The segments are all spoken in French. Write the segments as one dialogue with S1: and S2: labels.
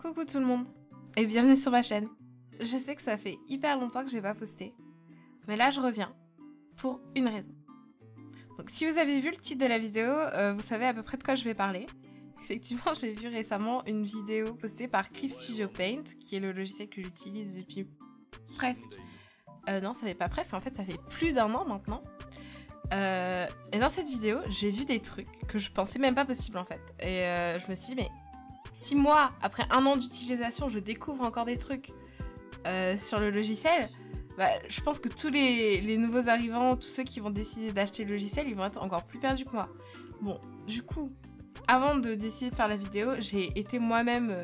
S1: Coucou tout le monde et bienvenue sur ma chaîne. Je sais que ça fait hyper longtemps que j'ai pas posté, mais là je reviens pour une raison. Donc si vous avez vu le titre de la vidéo, vous savez à peu près de quoi je vais parler. Effectivement, j'ai vu récemment une vidéo postée par Cliff Studio Paint, qui est le logiciel que j'utilise depuis presque... non, ça fait pas presque, en fait ça fait plus d'un an maintenant. Et dans cette vidéo, j'ai vu des trucs que je pensais même pas possible en fait. Et je me suis dit, mais si moi, après un an d'utilisation, je découvre encore des trucs sur le logiciel, bah, je pense que tous les nouveaux arrivants, tous ceux qui vont décider d'acheter le logiciel, ils vont être encore plus perdus que moi. Bon, du coup, avant de décider de faire la vidéo, j'ai été moi-même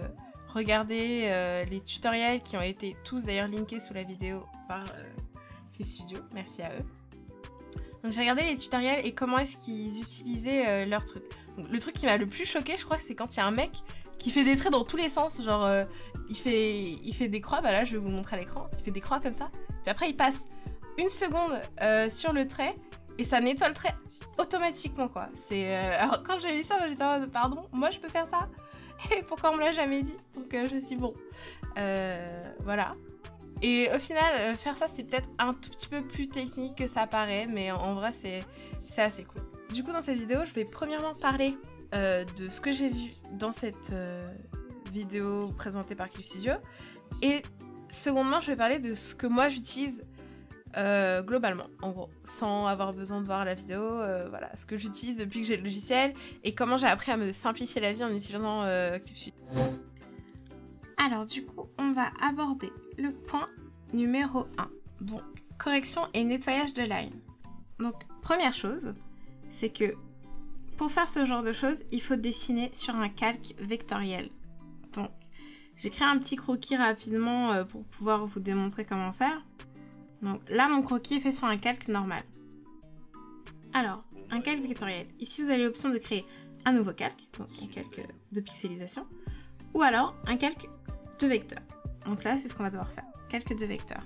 S1: regarder les tutoriels qui ont été tous d'ailleurs linkés sous la vidéo par les studios, merci à eux. Donc j'ai regardé les tutoriels et comment est-ce qu'ils utilisaient leur truc. Donc, le truc qui m'a le plus choqué, je crois, c'est quand il y a un mec qui fait des traits dans tous les sens, genre il fait des croix, bah là je vais vous montrer à l'écran, il fait des croix comme ça, puis après il passe une seconde sur le trait et ça nettoie le trait automatiquement quoi. Alors quand j'ai vu ça, moi j'étais en mode pardon, moi je peux faire ça? Et pourquoi on me l'a jamais dit? Donc je me suis dit bon, voilà. Et au final, faire ça c'est peut-être un tout petit peu plus technique que ça paraît, mais en vrai c'est assez cool. Du coup dans cette vidéo, je vais premièrement parler de ce que j'ai vu dans cette vidéo présentée par Cliff Studio, et secondement je vais parler de ce que moi j'utilise globalement, en gros, sans avoir besoin de voir la vidéo, voilà, ce que j'utilise depuis que j'ai le logiciel et comment j'ai appris à me simplifier la vie en utilisant Cliff Studio. Alors du coup, on va aborder le point numéro 1, donc correction et nettoyage de line. Donc première chose, c'est que pour faire ce genre de choses, il faut dessiner sur un calque vectoriel. Donc, j'ai créé un petit croquis rapidement pour pouvoir vous démontrer comment faire. Donc là, mon croquis est fait sur un calque normal. Alors, un calque vectoriel. Ici, vous avez l'option de créer un nouveau calque, donc un calque de pixelisation, ou alors un calque de vecteur. Donc là, c'est ce qu'on va devoir faire, calque de vecteur.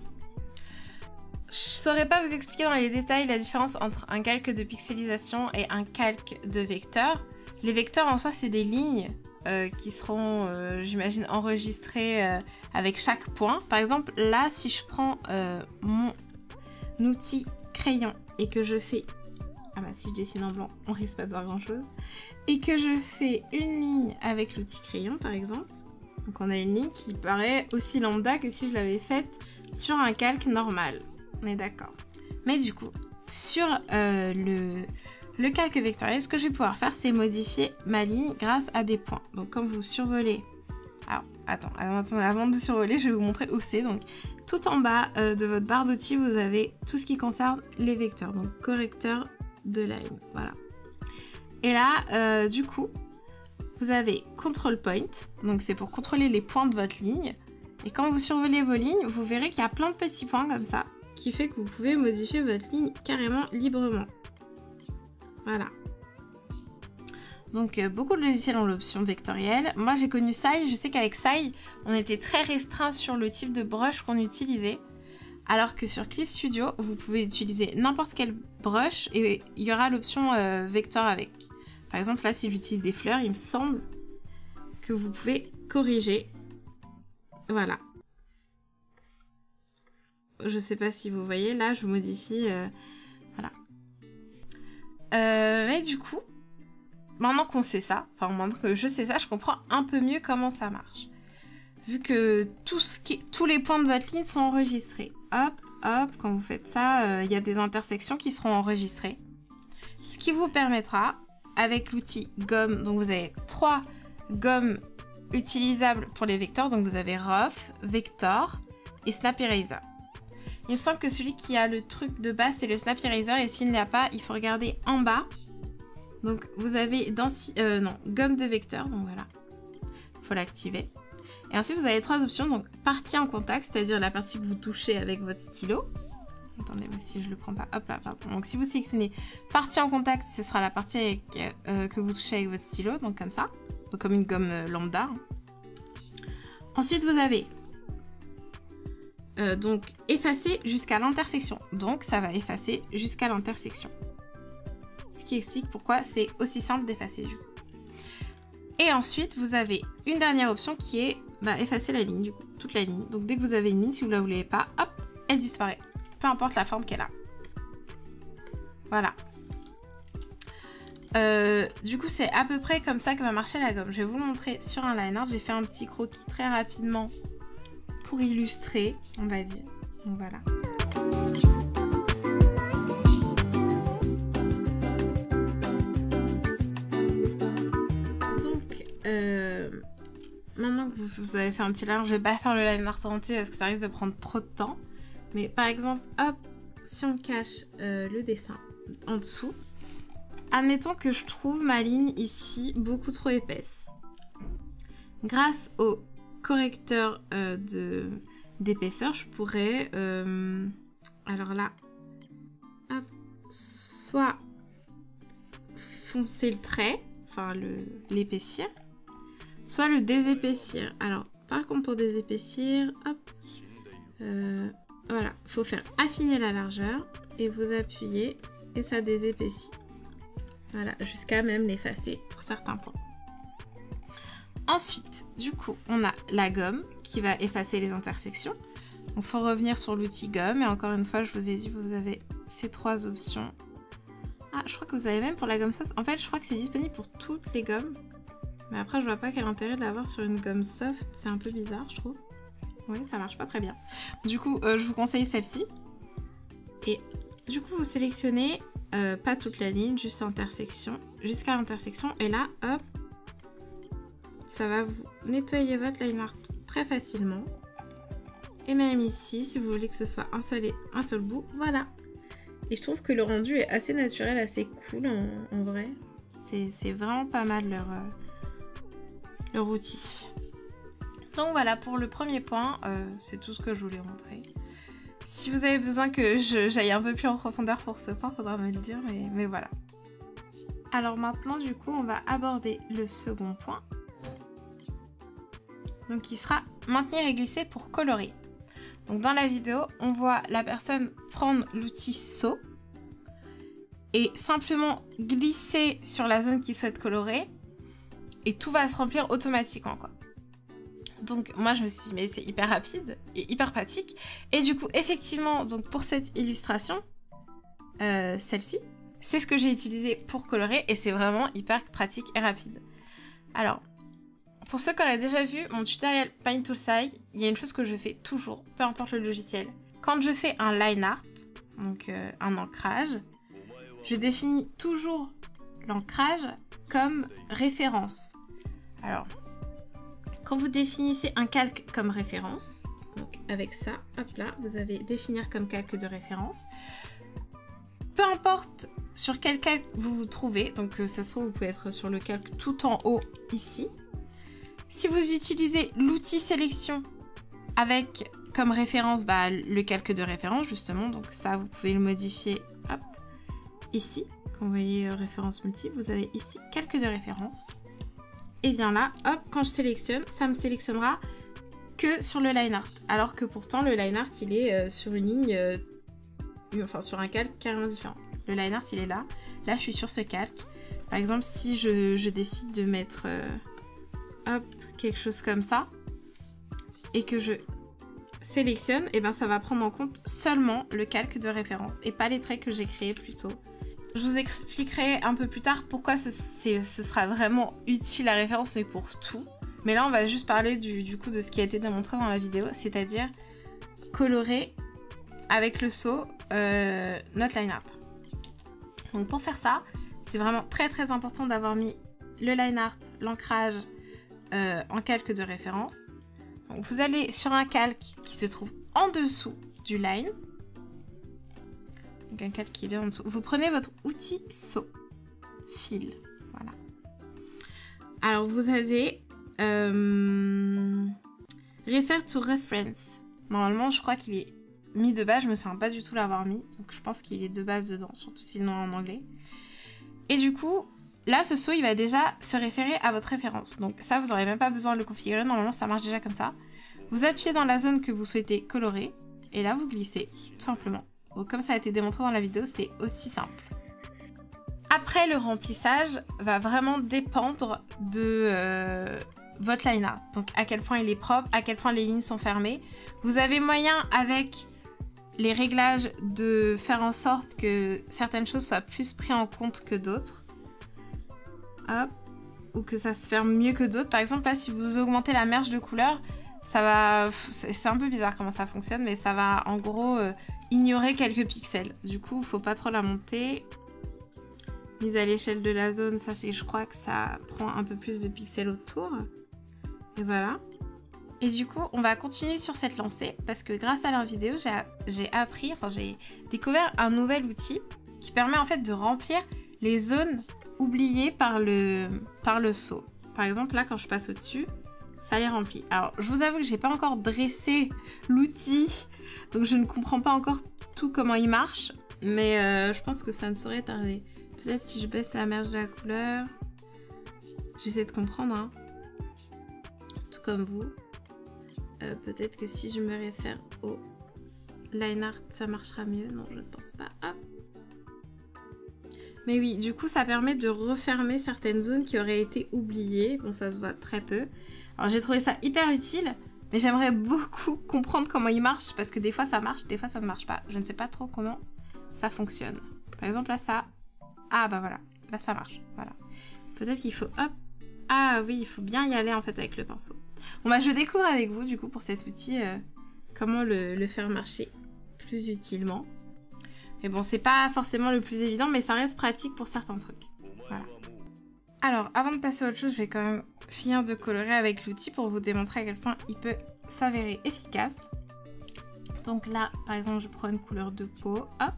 S1: Je saurais pas vous expliquer dans les détails la différence entre un calque de pixelisation et un calque de vecteur. Les vecteurs en soi c'est des lignes qui seront j'imagine enregistrées avec chaque point. Par exemple là si je prends mon outil crayon et que je fais... Ah bah si je dessine en blanc on risque pas de voir grand chose. Et que je fais une ligne avec l'outil crayon par exemple. Donc on a une ligne qui paraît aussi lambda que si je l'avais faite sur un calque normal. On est d'accord. Mais du coup, sur le calque vectoriel, ce que je vais pouvoir faire, c'est modifier ma ligne grâce à des points. Donc quand vous survolez... Alors, attends, avant de survoler, je vais vous montrer où c'est. Donc, tout en bas de votre barre d'outils, vous avez tout ce qui concerne les vecteurs. Donc, correcteur de line. Voilà. Et là, du coup, vous avez Control Point. Donc, c'est pour contrôler les points de votre ligne. Et quand vous survolez vos lignes, vous verrez qu'il y a plein de petits points comme ça, qui fait que vous pouvez modifier votre ligne carrément librement. Voilà. Donc beaucoup de logiciels ont l'option vectorielle. Moi j'ai connu Sai, je sais qu'avec Sai, on était très restreint sur le type de brush qu'on utilisait. Alors que sur Cliff Studio, vous pouvez utiliser n'importe quel brush et il y aura l'option vector avec. Par exemple là si j'utilise des fleurs, il me semble que vous pouvez corriger. Voilà. Je sais pas si vous voyez, là je modifie, voilà. Mais du coup, maintenant qu'on sait ça, enfin maintenant que je sais ça, je comprends un peu mieux comment ça marche. Vu que tous les points de votre ligne sont enregistrés. Hop, hop, quand vous faites ça, il y a des intersections qui seront enregistrées. Ce qui vous permettra, avec l'outil gomme, donc vous avez 3 gommes utilisables pour les vecteurs, donc vous avez Rough, Vector et Snap Eraser. Il me semble que celui qui a le truc de base, c'est le Snap Eraser, et s'il ne l'a pas, il faut regarder en bas. Donc vous avez gomme de vecteur, donc voilà, il faut l'activer. Et ensuite vous avez 3 options, donc partie en contact, c'est-à-dire la partie que vous touchez avec votre stylo. Attendez, mais si je le prends pas, hop là, pardon. Donc si vous sélectionnez partie en contact, ce sera la partie que vous touchez avec votre stylo, donc comme ça, donc comme une gomme lambda. Ensuite vous avez donc effacer jusqu'à l'intersection, donc ça va effacer jusqu'à l'intersection. Ce qui explique pourquoi c'est aussi simple d'effacer du coup. Et ensuite, vous avez une dernière option qui est effacer la ligne, du coup, toute la ligne. Donc dès que vous avez une ligne, si vous la voulez pas, hop, elle disparaît. Peu importe la forme qu'elle a. Voilà. Du coup, c'est à peu près comme ça que va marcher la gomme. Je vais vous le montrer sur un line art. J'ai fait un petit croquis très rapidement pour illustrer, on va dire. Donc voilà. Donc, maintenant que vous avez fait un petit line art, je vais pas faire le line art entier parce que ça risque de prendre trop de temps. Mais par exemple, hop, si on cache le dessin en dessous, admettons que je trouve ma ligne ici beaucoup trop épaisse. Grâce au correcteur d'épaisseur, je pourrais, alors là, hop, soit foncer le trait, enfin l'épaissir, soit le désépaissir. Alors, par contre, pour désépaissir, hop, voilà, il faut faire affiner la largeur et vous appuyez et ça désépaissit. Voilà, jusqu'à même l'effacer pour certains points. Ensuite, du coup, on a la gomme qui va effacer les intersections. Donc, il faut revenir sur l'outil gomme. Et encore une fois, je vous ai dit, vous avez ces 3 options. Ah, je crois que vous avez même pour la gomme soft. En fait, je crois que c'est disponible pour toutes les gommes. Mais après, je vois pas quel intérêt de l'avoir sur une gomme soft. C'est un peu bizarre, je trouve. Oui, ça marche pas très bien. Du coup, je vous conseille celle-ci. Et du coup, vous sélectionnez... pas toute la ligne, juste l'intersection, jusqu'à l'intersection. Et là, hop, ça va vous nettoyer votre line art très facilement. Et même ici, si vous voulez que ce soit un seul bout, voilà. Et je trouve que le rendu est assez naturel, assez cool en vrai. C'est vraiment pas mal leur outil. Donc voilà, pour le premier point, c'est tout ce que je voulais montrer. Si vous avez besoin que j'aille un peu plus en profondeur pour ce point, faudra me le dire, mais voilà. Alors maintenant, du coup, on va aborder le second point. Donc qui sera maintenir et glisser pour colorer. Donc dans la vidéo, on voit la personne prendre l'outil seau et simplement glisser sur la zone qu'il souhaite colorer et tout va se remplir automatiquement, quoi. Donc moi je me suis dit mais c'est hyper rapide et hyper pratique. Et du coup effectivement donc pour cette illustration, celle-ci, c'est ce que j'ai utilisé pour colorer et c'est vraiment hyper pratique et rapide. Alors pour ceux qui auraient déjà vu mon tutoriel Paint Toolside, il y a une chose que je fais toujours, peu importe le logiciel. Quand je fais un line art, donc un ancrage, je définis toujours l'ancrage comme référence. Alors quand vous définissez un calque comme référence, donc avec ça, hop là, vous avez définir comme calque de référence. Peu importe sur quel calque vous vous trouvez, donc ça se trouve vous pouvez être sur le calque tout en haut ici. Si vous utilisez l'outil sélection avec comme référence le calque de référence justement, donc ça vous pouvez le modifier hop, ici. Quand vous voyez référence multiple, vous avez ici calque de référence. Et bien là, hop, quand je sélectionne, ça me sélectionnera que sur le line art. Alors que pourtant, le line art, il est sur une ligne, enfin sur un calque carrément différent. Le line art, il est là. Là, je suis sur ce calque. Par exemple, si je décide de mettre, hop, quelque chose comme ça, et que je sélectionne, et ben ça va prendre en compte seulement le calque de référence, et pas les traits que j'ai créés plus tôt. Je vous expliquerai un peu plus tard pourquoi ce sera vraiment utile la référence, mais pour tout. Mais là, on va juste parler du coup de ce qui a été démontré dans la vidéo, c'est-à-dire colorer avec le seau notre line art. Donc pour faire ça, c'est vraiment très très important d'avoir mis le line art, l'ancrage en calque de référence. Donc vous allez sur un calque qui se trouve en dessous du line. Donc un calque qui est bien en dessous. Vous prenez votre outil seau, fil, voilà. Alors vous avez Refer to Reference. Normalement je crois qu'il est mis de base, je me souviens pas du tout l'avoir mis. Donc je pense qu'il est de base dedans, surtout si le nom est en anglais. Et du coup, là ce seau il va déjà se référer à votre référence. Donc ça vous n'aurez même pas besoin de le configurer, normalement ça marche déjà comme ça. Vous appuyez dans la zone que vous souhaitez colorer et là vous glissez, tout simplement. Donc, comme ça a été démontré dans la vidéo, c'est aussi simple. Après, le remplissage va vraiment dépendre de votre line art. Donc à quel point il est propre, à quel point les lignes sont fermées. Vous avez moyen avec les réglages de faire en sorte que certaines choses soient plus prises en compte que d'autres. Hop. Ou que ça se ferme mieux que d'autres. Par exemple, là, si vous augmentez la merge de couleur, ça va... C'est un peu bizarre comment ça fonctionne, mais ça va en gros ignorer quelques pixels. Du coup, il faut pas trop la monter. Mise à l'échelle de la zone, ça c'est, je crois que ça prend un peu plus de pixels autour. Et voilà. Et du coup, on va continuer sur cette lancée parce que grâce à leur vidéo, j'ai appris, enfin j'ai découvert un nouvel outil qui permet en fait de remplir les zones oubliées par le seau. Par exemple, là, quand je passe au-dessus, ça les remplit. Alors, je vous avoue que j'ai pas encore dressé l'outil, donc je ne comprends pas encore tout comment il marche, mais je pense que ça ne saurait tarder. Peut-être si je baisse la merge de la couleur, j'essaie de comprendre, hein. Tout comme vous. Peut-être que si je me réfère au line art, ça marchera mieux. Non, je ne pense pas. Hop. Mais oui, du coup, ça permet de refermer certaines zones qui auraient été oubliées. Bon, ça se voit très peu. Alors, j'ai trouvé ça hyper utile, mais j'aimerais beaucoup comprendre comment il marche, parce que des fois, ça marche, des fois, ça ne marche pas. Je ne sais pas trop comment ça fonctionne. Par exemple, là, ça... Ah, bah voilà. Là, ça marche. Voilà. Peut-être qu'il faut... Hop. Ah oui, il faut bien y aller, en fait, avec le pinceau. Bon, bah, je découvre avec vous, du coup, pour cet outil, comment le faire marcher plus utilement. Mais bon, c'est pas forcément le plus évident, mais ça reste pratique pour certains trucs. Voilà. Alors, avant de passer à autre chose, je vais quand même finir de colorer avec l'outil pour vous démontrer à quel point il peut s'avérer efficace. Donc là, par exemple, je prends une couleur de peau. Hop,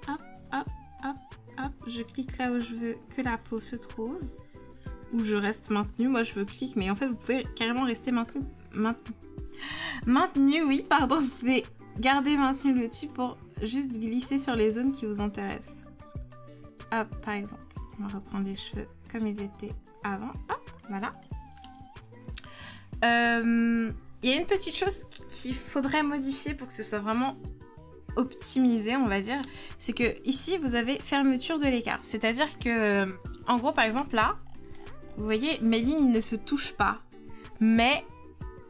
S1: hop, hop, hop, hop. Je clique là où je veux que la peau se trouve. Où je reste maintenue. Moi, je veux cliquer, mais en fait, vous pouvez carrément rester maintenu. Maintenu, oui, pardon. Vous pouvez garder maintenu l'outil pour juste glisser sur les zones qui vous intéressent. Hop, par exemple. On va reprendre les cheveux comme ils étaient avant. Hop, voilà. Il y a une petite chose qu'il faudrait modifier pour que ce soit vraiment optimisé, on va dire. C'est que ici, vous avez fermeture de l'écart. C'est-à-dire que, en gros, par exemple, là, vous voyez, mes lignes ne se touchent pas. Mais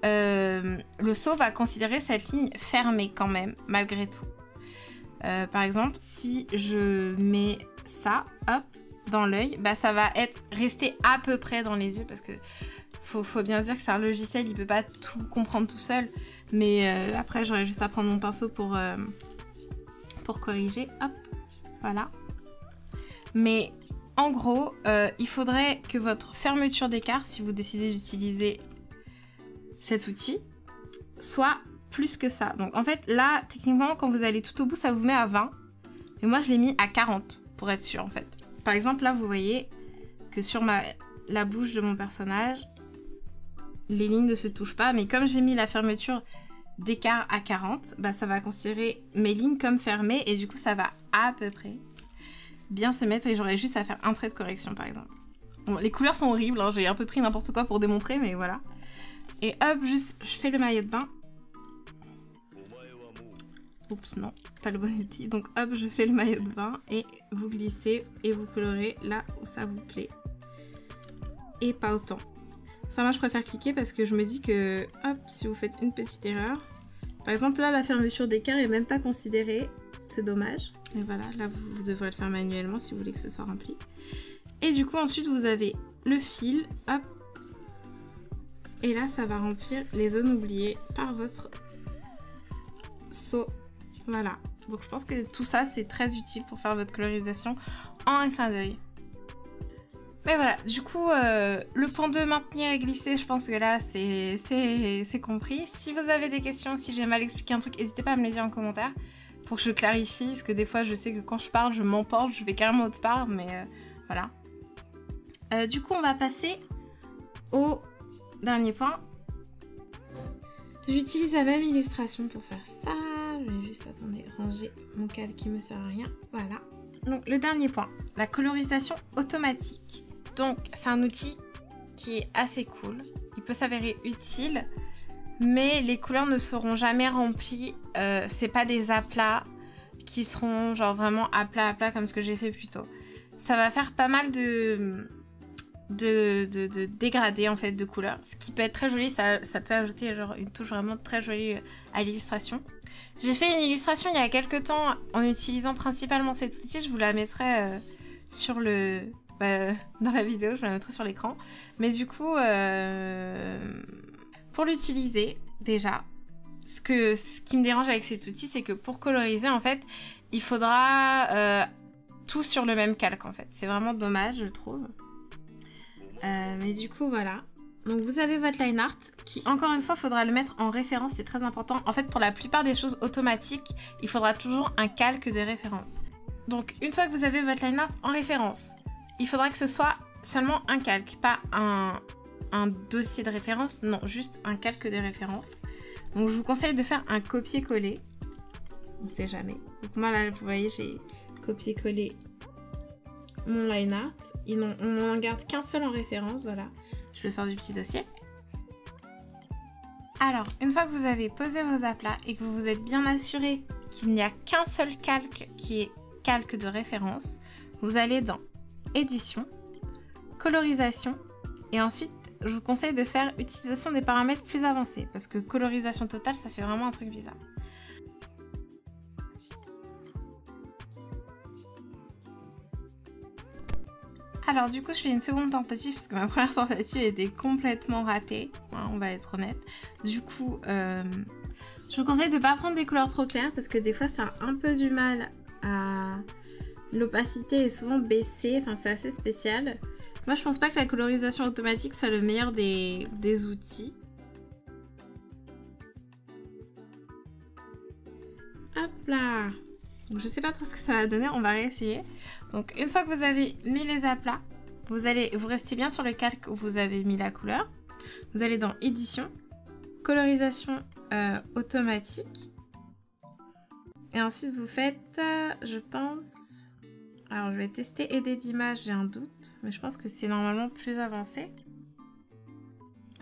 S1: le seau va considérer cette ligne fermée quand même, malgré tout. Par exemple, si je mets ça, hop, dans l'œil, bah ça va rester à peu près dans les yeux parce que faut bien dire que c'est un logiciel, il peut pas tout comprendre tout seul. Mais après, j'aurais juste à prendre mon pinceau pour corriger. Hop, voilà. Mais en gros, il faudrait que votre fermeture d'écart, si vous décidez d'utiliser cet outil, soit plus que ça. Donc en fait, là, techniquement, quand vous allez tout au bout, ça vous met à 20. Et moi, je l'ai mis à 40 pour être sûr, en fait. Par exemple, là, vous voyez que sur la bouche de mon personnage, les lignes ne se touchent pas. Mais comme j'ai mis la fermeture d'écart à 40, bah, ça va considérer mes lignes comme fermées. Et du coup, ça va à peu près bien se mettre. Et j'aurais juste à faire un trait de correction, par exemple. Bon, les couleurs sont horribles, hein, j'ai un peu pris n'importe quoi pour démontrer, mais voilà. Et hop, juste, je fais le maillot de bain. Oups, non, pas le bon outil. Donc hop, je fais le maillot de bain et vous glissez et vous colorez là où ça vous plaît. Et pas autant. Ça, moi, je préfère cliquer parce que je me dis que, hop, si vous faites une petite erreur. Par exemple, là, la fermeture d'écart est même pas considérée. C'est dommage. Mais voilà, là, vous devrez le faire manuellement si vous voulez que ce soit rempli. Et du coup, ensuite, vous avez le fil, hop. Et là, ça va remplir les zones oubliées par votre seau. Voilà. Donc, je pense que tout ça, c'est très utile pour faire votre colorisation en un clin d'œil. Mais voilà, du coup, le point de maintenir et glisser, je pense que là, c'est compris. Si vous avez des questions, si j'ai mal expliqué un truc, n'hésitez pas à me les dire en commentaire pour que je clarifie. Parce que des fois, je sais que quand je parle, je m'emporte, je vais carrément autre part, mais voilà. Du coup, on va passer au dernier point. J'utilise la même illustration pour faire ça. Je vais juste, attendez, ranger mon calque qui me sert à rien. Voilà. Donc, le dernier point, la colorisation automatique. Donc, c'est un outil qui est assez cool. Il peut s'avérer utile, mais les couleurs ne seront jamais remplies. C'est pas des aplats qui seront genre vraiment à plat comme ce que j'ai fait plus tôt. Ça va faire pas mal de de dégradé en fait de couleurs, ce qui peut être très joli, ça peut ajouter genre une touche vraiment très jolie à l'illustration. J'ai fait une illustration il y a quelques temps en utilisant principalement cet outil, je vous la mettrai sur le... dans la vidéo, je la mettrai sur l'écran. Mais du coup, pour l'utiliser, déjà, ce qui me dérange avec cet outil, c'est que pour coloriser, en fait, il faudra tout sur le même calque, en fait. C'est vraiment dommage, je trouve. Mais du coup, voilà. Donc vous avez votre line art qui, encore une fois, faudra le mettre en référence, c'est très important. En fait, pour la plupart des choses automatiques, il faudra toujours un calque de référence. Donc une fois que vous avez votre line art en référence, il faudra que ce soit seulement un calque, pas un dossier de référence, non, juste un calque de référence. Donc je vous conseille de faire un copier-coller, on ne sait jamais. Donc moi là, vous voyez, j'ai copié-collé mon line art. On n'en garde qu'un seul en référence, voilà. Je le sors du petit dossier. Alors, une fois que vous avez posé vos aplats et que vous vous êtes bien assuré qu'il n'y a qu'un seul calque qui est calque de référence, vous allez dans Édition, Colorisation, et ensuite, je vous conseille de faire utilisation des paramètres plus avancés, parce que colorisation totale, ça fait vraiment un truc bizarre. Alors du coup je fais une seconde tentative parce que ma première tentative était complètement ratée, hein, on va être honnête. Du coup je vous conseille de ne pas prendre des couleurs trop claires parce que des fois ça a un peu du mal à... L'opacité est souvent baissée, enfin c'est assez spécial. Moi je pense pas que la colorisation automatique soit le meilleur des outils. Hop là! Donc, je sais pas trop ce que ça va donner, on va réessayer. Donc une fois que vous avez mis les aplats, vous restez bien sur le calque où vous avez mis la couleur. Vous allez dans Édition, Colorisation automatique. Et ensuite vous faites, je pense... Alors je vais tester aider d'image, j'ai un doute. Mais je pense que c'est normalement plus avancé.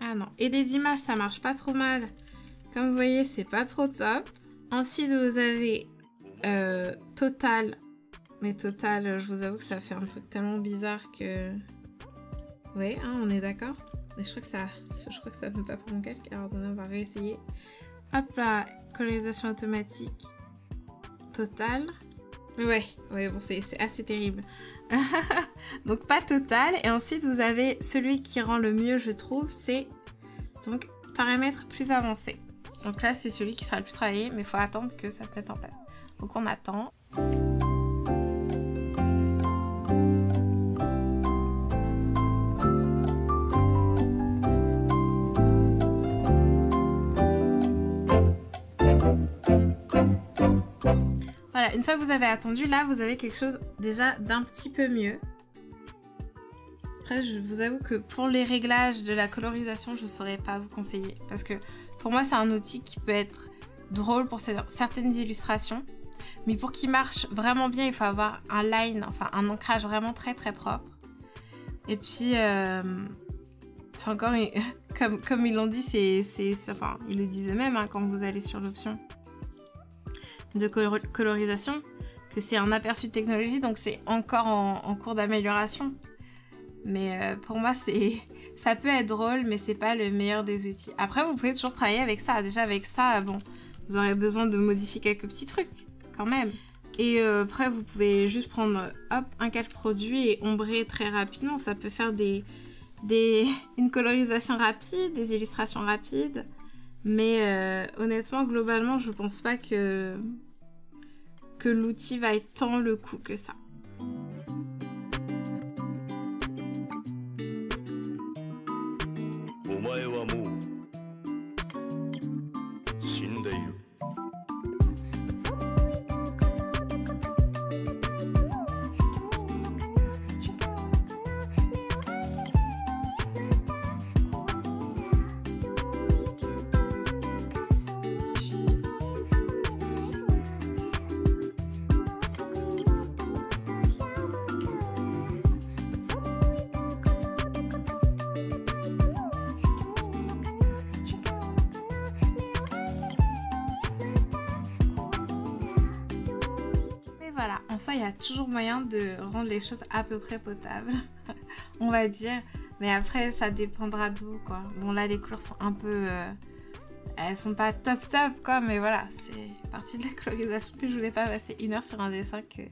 S1: Ah non, aider d'image ça marche pas trop mal. Comme vous voyez, c'est pas trop top. Ensuite vous avez... Total, mais Total, je vous avoue que ça fait un truc tellement bizarre que... Ouais, hein, on est d'accord. Je crois que ça ne fait pas pour mon calque. Alors attendez, on va réessayer. Hop là, colorisation automatique. Total. Ouais, bon, c'est assez terrible. Donc pas Total. Et ensuite, vous avez celui qui rend le mieux, je trouve, c'est donc paramètres plus avancés. Donc là, c'est celui qui sera le plus travaillé, mais il faut attendre que ça se mette en place. Donc on attend. Voilà, une fois que vous avez attendu, là vous avez quelque chose déjà d'un petit peu mieux. Après, je vous avoue que pour les réglages de la colorisation, je ne saurais pas vous conseiller. Parce que pour moi, c'est un outil qui peut être drôle pour certaines illustrations. Mais pour qu'il marche vraiment bien, il faut avoir un line, enfin un ancrage vraiment très très propre. Et puis, c'est encore, comme ils l'ont dit, enfin, ils le disent eux-mêmes hein, quand vous allez sur l'option de colorisation, que c'est un aperçu de technologie, donc c'est encore en cours d'amélioration. Mais pour moi, ça peut être drôle, mais c'est pas le meilleur des outils. Après, vous pouvez toujours travailler avec ça. Déjà avec ça, bon, vous aurez besoin de modifier quelques petits trucs. Quand même. Et après vous pouvez juste prendre hop un calque produit et ombrer très rapidement. Ça peut faire une colorisation rapide, des illustrations rapides. Mais honnêtement, globalement, je pense pas que l'outil va être tant le coup que ça. Voilà, en soi, il y a toujours moyen de rendre les choses à peu près potables, on va dire. Mais après, ça dépendra de vous, quoi. Bon, là, les couleurs sont un peu... elles sont pas top quoi, mais voilà, c'est partie de la colorisation. Puis je voulais pas passer 1 heure sur un dessin que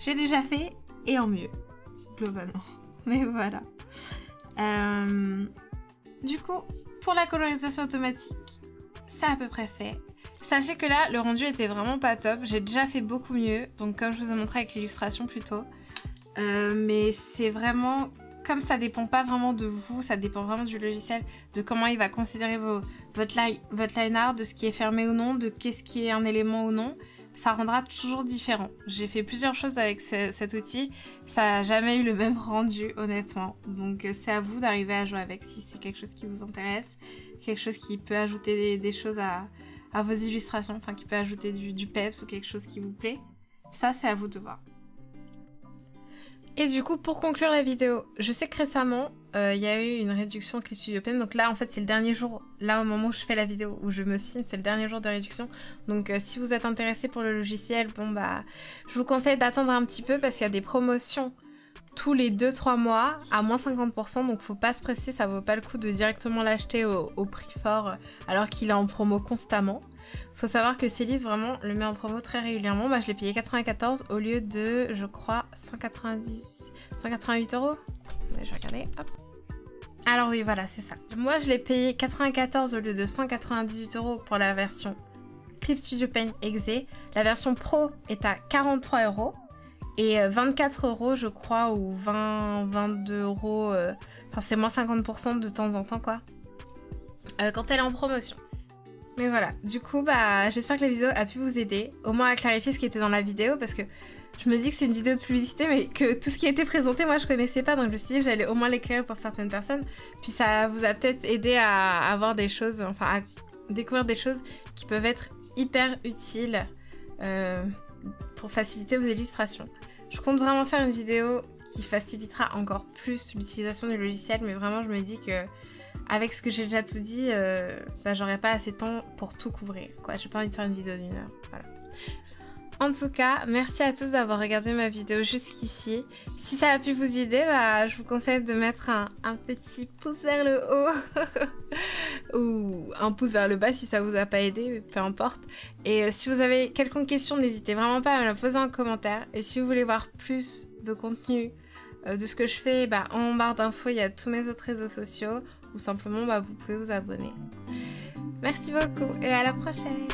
S1: j'ai déjà fait, et en mieux, globalement. Mais voilà. Du coup, pour la colorisation automatique, c'est à peu près fait. Sachez que là, le rendu était vraiment pas top. J'ai déjà fait beaucoup mieux, donc comme je vous ai montré avec l'illustration plus tôt. Mais c'est vraiment... Comme ça dépend pas vraiment de vous, ça dépend vraiment du logiciel, de comment il va considérer votre line art, de ce qui est fermé ou non, de qu'est-ce qui est un élément ou non, ça rendra toujours différent. J'ai fait plusieurs choses avec cet outil, ça n'a jamais eu le même rendu honnêtement. Donc c'est à vous d'arriver à jouer avec si c'est quelque chose qui vous intéresse, quelque chose qui peut ajouter des choses à vos illustrations, enfin qui peut ajouter du peps ou quelque chose qui vous plaît. Ça c'est à vous de voir. Et du coup, pour conclure la vidéo, je sais que récemment, il y a eu une réduction Clip Studio Paint. Donc là, en fait, c'est le dernier jour. Là, au moment où je fais la vidéo, où je me filme, c'est le dernier jour de réduction. Donc si vous êtes intéressé pour le logiciel, bon bah, je vous conseille d'attendre un petit peu parce qu'il y a des promotions tous les 2-3 mois à moins 50%. Donc faut pas se presser, ça vaut pas le coup de directement l'acheter au prix fort alors qu'il est en promo constamment. Faut savoir que Célis vraiment le met en promo très régulièrement. Moi je l'ai payé 94 au lieu de, je crois, 188 euros. Je vais regarder, hop. Alors oui, voilà, c'est ça. Moi je l'ai payé 94 au lieu de 198 euros pour la version Clip Studio Paint Exe. La version Pro est à 43 euros. Et 24 euros, je crois, ou 22 euros. Enfin, c'est moins 50% de temps en temps, quoi. Quand elle est en promotion. Mais voilà, du coup, bah, j'espère que la vidéo a pu vous aider, au moins à clarifier ce qui était dans la vidéo, parce que je me dis que c'est une vidéo de publicité, mais que tout ce qui a été présenté, moi, je connaissais pas, donc je me suis dit que j'allais au moins l'éclairer pour certaines personnes, puis ça vous a peut-être aidé à avoir des choses, enfin, à découvrir des choses qui peuvent être hyper utiles pour faciliter vos illustrations. Je compte vraiment faire une vidéo qui facilitera encore plus l'utilisation du logiciel, mais vraiment, je me dis que avec ce que j'ai déjà tout dit, bah, j'aurais pas assez de temps pour tout couvrir, quoi. J'ai pas envie de faire une vidéo d'1 heure, voilà. En tout cas, merci à tous d'avoir regardé ma vidéo jusqu'ici. Si ça a pu vous aider, bah, je vous conseille de mettre un petit pouce vers le haut ou un pouce vers le bas si ça vous a pas aidé, peu importe. Et si vous avez quelconque question, n'hésitez vraiment pas à me la poser en commentaire. Et si vous voulez voir plus de contenu de ce que je fais, bah, en barre d'infos, il y a tous mes autres réseaux sociaux. Ou simplement, bah, vous pouvez vous abonner. Merci beaucoup et à la prochaine.